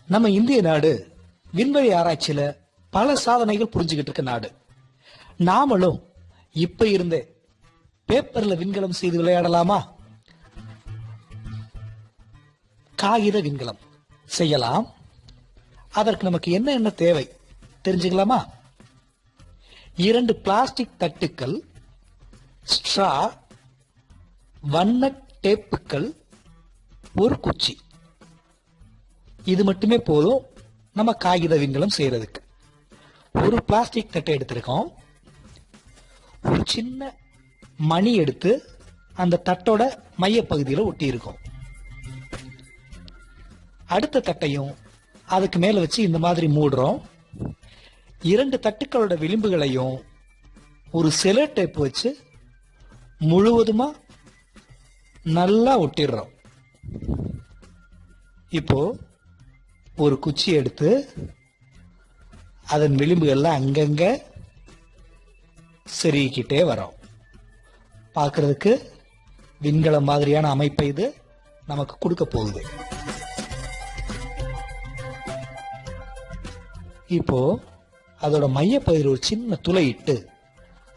நம்ம இந்திய நாடு விண்வெளி ஆராய்ச்சியில பல சாதனைகள் புரிஞ்சுக்கிட்டு இருக்க நாடு. நாமளும் இப்ப இருந்தே பேப்பர்ல விண்கலம் செய்து விளையாடலாமா? காகித விண்கலம் செய்யலாம். அதற்கு நமக்கு என்ன தேவை தெரிஞ்சுக்கலாமா? 2 பிளாஸ்டிக் தட்டுக்கள், ஸ்ட்ரா, வண்ண டேப்புகள், ஒரு குச்சி. இது மட்டுமே போதும் நம்ம காகித விண்கலம் செய்யறதுக்கு. ஒரு பிளாஸ்டிக் தட்டை எடுத்திருக்கோம். ஒரு சின்ன மணி எடுத்து அந்த தட்டோட மைய பகுதியில் ஒட்டி இருக்கோம். அடுத்த தட்டையும் அதுக்கு மேல வச்சு இந்த மாதிரி மூடுறோம். 2 தட்டுக்களோட விளிம்புகளையும் ஒரு செலோ டேப் வச்சு முழுவதுமா நல்லா ஒட்டிடுறோம். இப்போ ஒரு குச்சி எடுத்து அதன் விளிம்புகள்ல அங்கங்க செருகிக்கிட்டே வரோம். பார்க்கிறதுக்கு விண்கலம் மாதிரியான அமைப்பை இது நமக்கு கொடுக்க போகுது. இப்போ அதோட மையப்பகுதியில் ஒரு சின்ன துளை இட்டு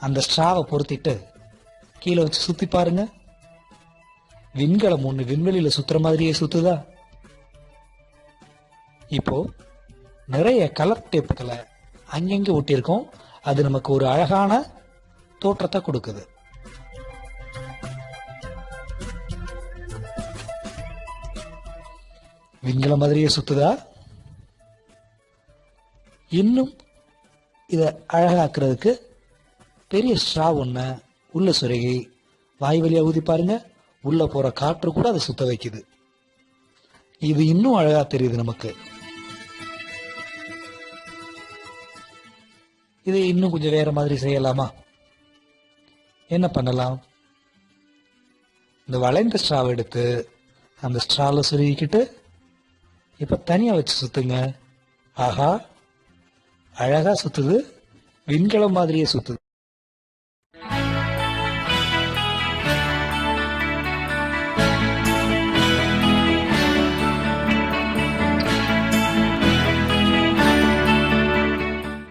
அந்த ஸ்ட்ராவை பொருத்திட்டு கீழே வச்சு சுத்தி பாருங்க. விண்கலம் ஒண்ணு விண்வெளியில சுத்துற மாதிரியே சுத்துதா? இப்போ நிறைய கலர் டேப்புகளை அங்கங்க ஒட்டியிருக்கோம். அது நமக்கு ஒரு அழகான தோற்றத்தை கொடுக்குது. விண்கலம் மாதிரியே சுத்துதா? இன்னும் இதை அழகாக்குறதுக்கு பெரிய ஸ்ட்ரா ஒண்ண உள்ள சொருகி வாய் வழியா ஊதி பாருங்க. உள்ள போற காற்று கூட அதை சுத்த வைக்குது. இது இன்னும் அழகா தெரியுது நமக்கு. இதை இன்னும் கொஞ்சம் வேற மாதிரி செய்யலாமா? என்ன பண்ணலாம்? இந்த வளைந்த ஸ்ட்ராவை எடுத்து அந்த ஸ்ட்ரால சொருகிக்கிட்டு இப்ப தனியா வச்சு சுத்துங்க. ஆஹா, அழகா சுத்துது. விண்கலம் மாதிரியே சுத்துது.